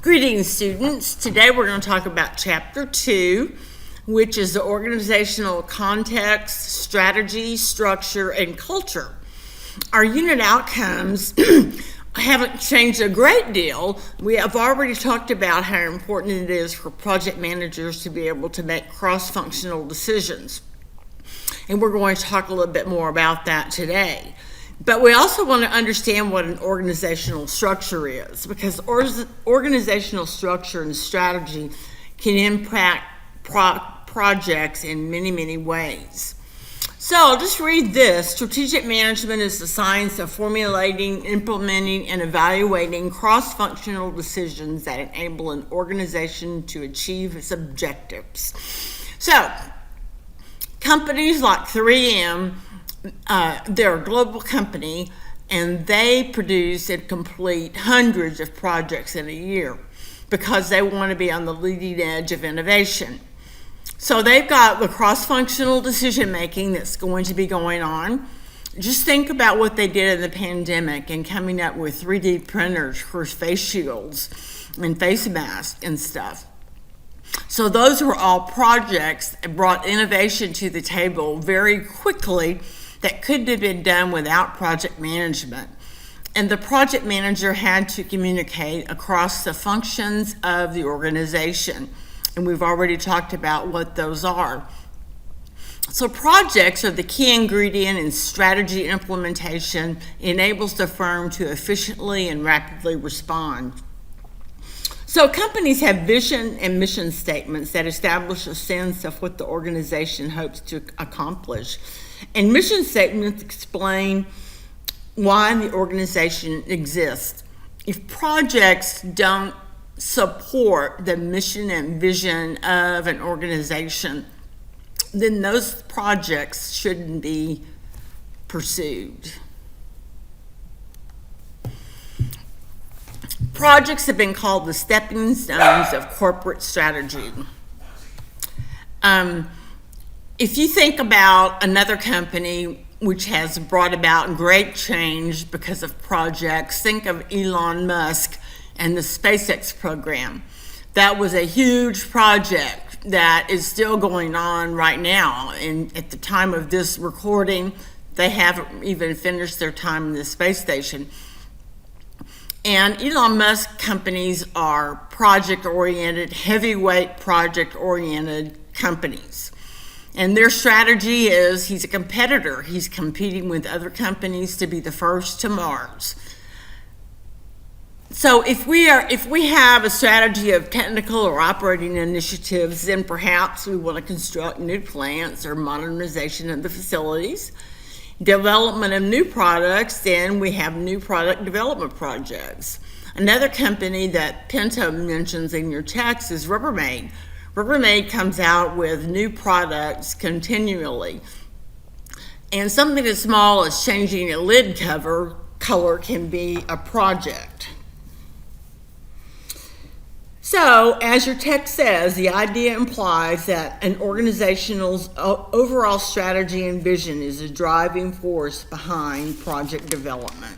Greetings, students. Today we're going to talk about Chapter 2, which is the organizational context, strategy, structure, and culture. Our unit outcomes haven't changed a great deal. We have already talked about how important it is for project managers to be able to make cross-functional decisions. And we're going to talk a little bit more about that today. But we also want to understand what an organizational structure is, because organizational structure and strategy can impact projects in many, many ways. So I'll just read this. Strategic management is the science of formulating, implementing, and evaluating cross-functional decisions that enable an organization to achieve its objectives. So companies like 3M, they're a global company, and they produce and complete hundreds of projects in a year because they want to be on the leading edge of innovation. So they've got the cross-functional decision-making that's going to be going on. Just think about what they did in the pandemic and coming up with 3D printers for face shields and face masks and stuff. So those were all projects that brought innovation to the table very quickly that couldn't have been done without project management. And the project manager had to communicate across the functions of the organization. And we've already talked about what those are. So projects are the key ingredient in strategy implementation, enables the firm to efficiently and rapidly respond. So companies have vision and mission statements that establish a sense of what the organization hopes to accomplish. And mission statements explain why the organization exists. If projects don't support the mission and vision of an organization, then those projects shouldn't be pursued. Projects have been called the stepping stones of corporate strategy. If you think about another company which has brought about great change because of projects, think of Elon Musk and the SpaceX program. That was a huge project that is still going on right now. And at the time of this recording, they haven't even finished their time in the space station. And Elon Musk companies are project-oriented, heavyweight project-oriented companies. And their strategy is he's a competitor. He's competing with other companies to be the first to Mars. So if we have a strategy of technical or operating initiatives, then perhaps we want to construct new plants or modernization of the facilities. Development of new products, then we have new product development projects. Another company that Pinto mentions in your text is Rubbermaid. Rubbermaid comes out with new products continually. And something as small as changing a lid color can be a project. So, as your text says, the idea implies that an organization's overall strategy and vision is a driving force behind project development.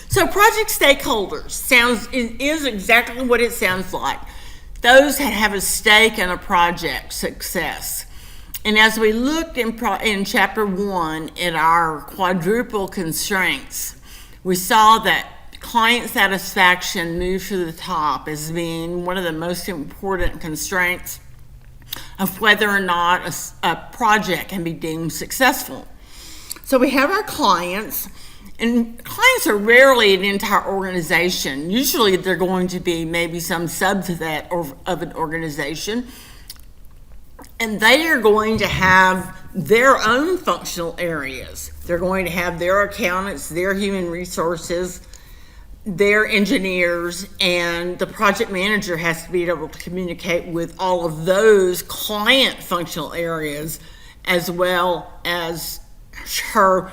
So, project stakeholders is exactly what it sounds like. Those that have a stake in a project success. And as we looked in Chapter 1 at our quadruple constraints, we saw that client satisfaction moves to the top as being one of the most important constraints of whether or not a project can be deemed successful. So we have our clients, and clients are rarely an entire organization. Usually they're going to be maybe some subset of an organization, and they are going to have their own functional areas. They're going to have their accountants, their human resources, their engineers, and the project manager has to be able to communicate with all of those client functional areas as well as her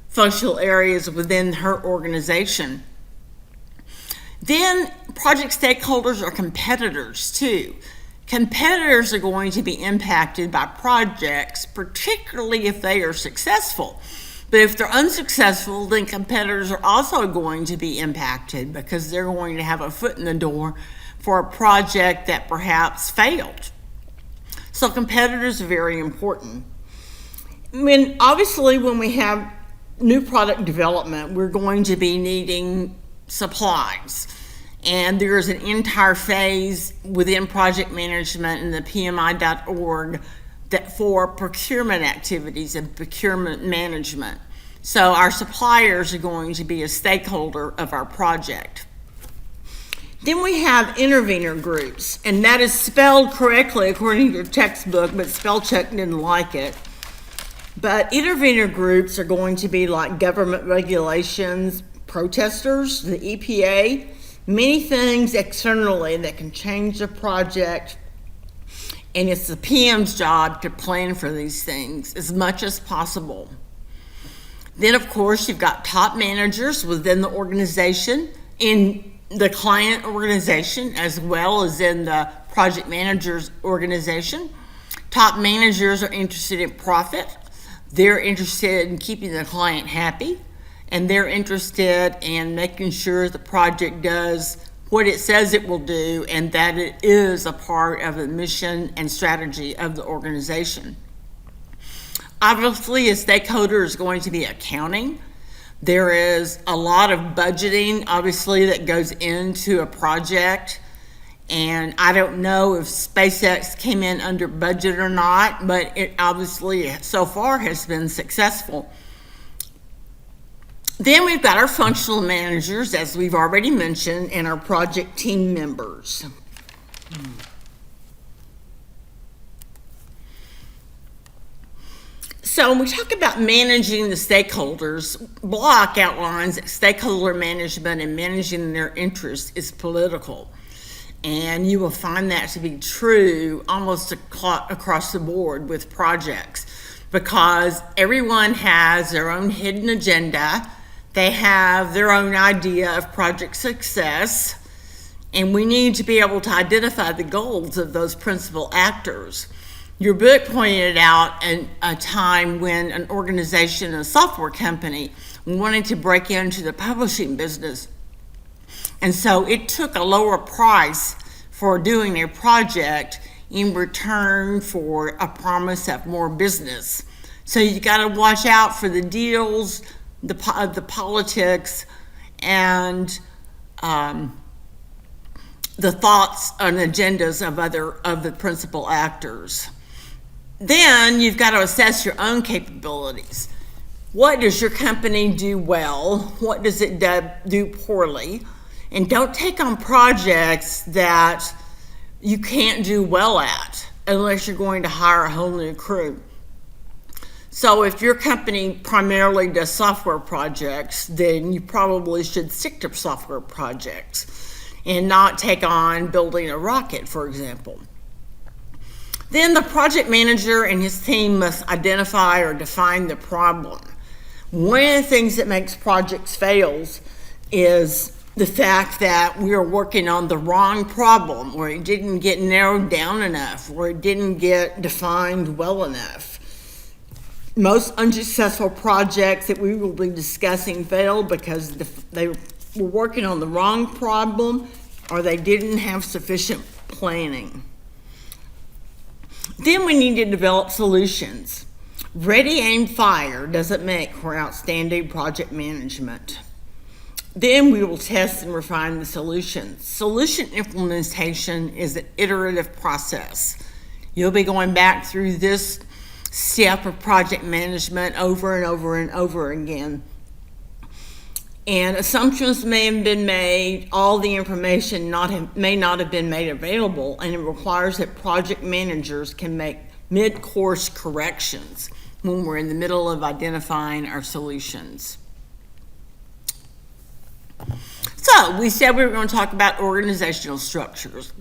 functional areas within her organization. Then project stakeholders are competitors too. Competitors are going to be impacted by projects, particularly if they are successful. But if they're unsuccessful, then competitors are also going to be impacted because they're going to have a foot in the door for a project that perhaps failed. So competitors are very important. Obviously, when we have new product development, we're going to be needing supplies. And there's an entire phase within project management and the PMI.org that for procurement activities and procurement management. So our suppliers are going to be a stakeholder of our project. Then we have intervener groups, and that is spelled correctly according to your textbook, but spell check didn't like it. But intervener groups are going to be like government regulations, protesters, the EPA, many things externally that can change the project. And it's the PM's job to plan for these things as much as possible. Then, of course, you've got top managers within the organization, in the client organization, as well as in the project manager's organization. Top managers are interested in profit. They're interested in keeping the client happy, and they're interested in making sure the project does what it says it will do, and that it is a part of the mission and strategy of the organization. Obviously, a stakeholder is going to be accounting. There is a lot of budgeting, obviously, that goes into a project. And I don't know if SpaceX came in under budget or not, but it obviously so far has been successful. Then we've got our functional managers, as we've already mentioned, and our project team members. So when we talk about managing the stakeholders, Block outlines that stakeholder management and managing their interests is political. And you will find that to be true almost across the board with projects, because everyone has their own hidden agenda. They have their own idea of project success, and we need to be able to identify the goals of those principal actors. Your book pointed out a time when an organization, a software company, wanted to break into the publishing business. And so it took a lower price for doing a project in return for a promise of more business. So you got to watch out for the deals, the politics, and the thoughts and agendas of the principal actors. Then you've got to assess your own capabilities. What does your company do well? What does it do poorly? And don't take on projects that you can't do well at unless you're going to hire a whole new crew. So if your company primarily does software projects, then you probably should stick to software projects and not take on building a rocket, for example. Then the project manager and his team must identify or define the problem. One of the things that makes projects fails is the fact that we are working on the wrong problem, or it didn't get narrowed down enough, or it didn't get defined well enough. Most unsuccessful projects that we will be discussing fail because they were working on the wrong problem, or they didn't have sufficient planning. Then we need to develop solutions. Ready, aim, fire doesn't make for outstanding project management. Then we will test and refine the solutions. Solution implementation is an iterative process. You'll be going back through this step of project management over and over and over again. And assumptions may have been made, all the information may not have been made available, and it requires that project managers can make mid-course corrections when we're in the middle of identifying our solutions. So we said we were going to talk about organizational structures.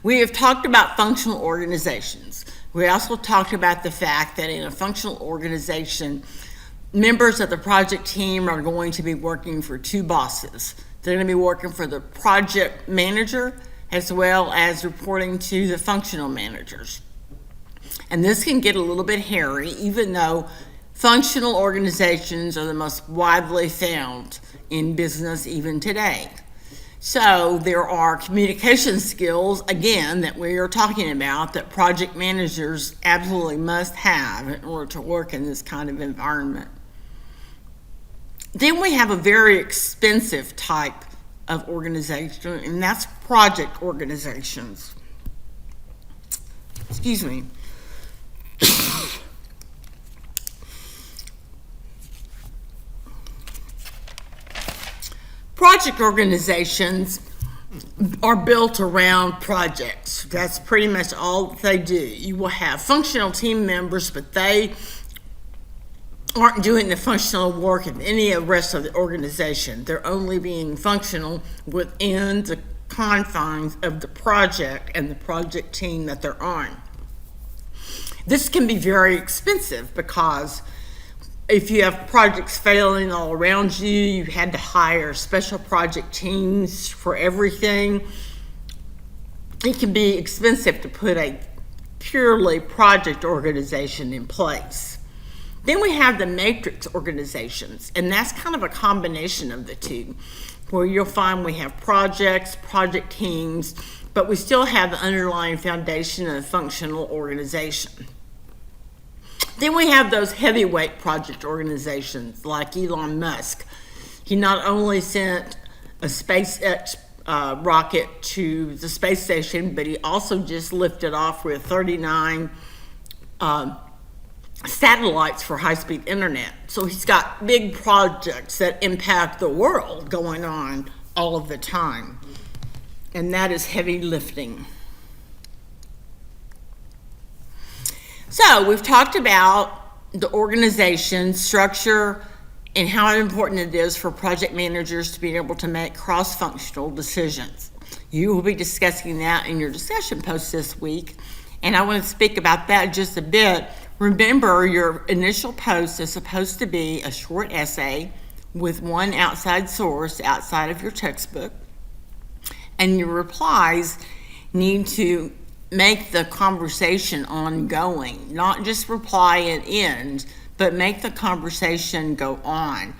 We have talked about functional organizations. We also talked about the fact that in a functional organization, members of the project team are going to be working for two bosses. They're going to be working for the project manager as well as reporting to the functional managers. And this can get a little bit hairy, even though Functional organizations are the most widely found in business even today. So there are communication skills, again, that we are talking about that project managers absolutely must have in order to work in this kind of environment. Then we have a very expensive type of organization, and that's project organizations. Excuse me. Project organizations are built around projects. That's pretty much all they do. You will have functional team members, but they aren't doing the functional work of any of the rest of the organization. They're only being functional within the confines of the project and the project team that they're on. This can be very expensive because if you have projects failing all around you, you had to hire special project teams for everything. It can be expensive to put a purely project organization in place. Then we have the matrix organizations, and that's kind of a combination of the two, where you'll find we have projects, project teams, but we still have the underlying foundation of a functional organization. Then we have those heavyweight project organizations like Elon Musk. He not only sent a SpaceX rocket to the space station, but he also just lifted off with 39 satellites for high-speed internet. So he's got big projects that impact the world going on all of the time. And that is heavy lifting. So we've talked about the organization structure and how important it is for project managers to be able to make cross-functional decisions. You will be discussing that in your discussion post this week, and I want to speak about that just a bit. Remember, your initial post is supposed to be a short essay with one outside source outside of your textbook, and your replies need to make the conversation ongoing, not just reply and end, but make the conversation go on.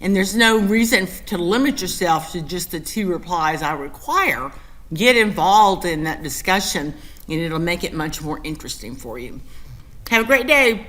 And there's no reason to limit yourself to just the 2 replies I require. Get involved in that discussion, and it'll make it much more interesting for you. Have a great day.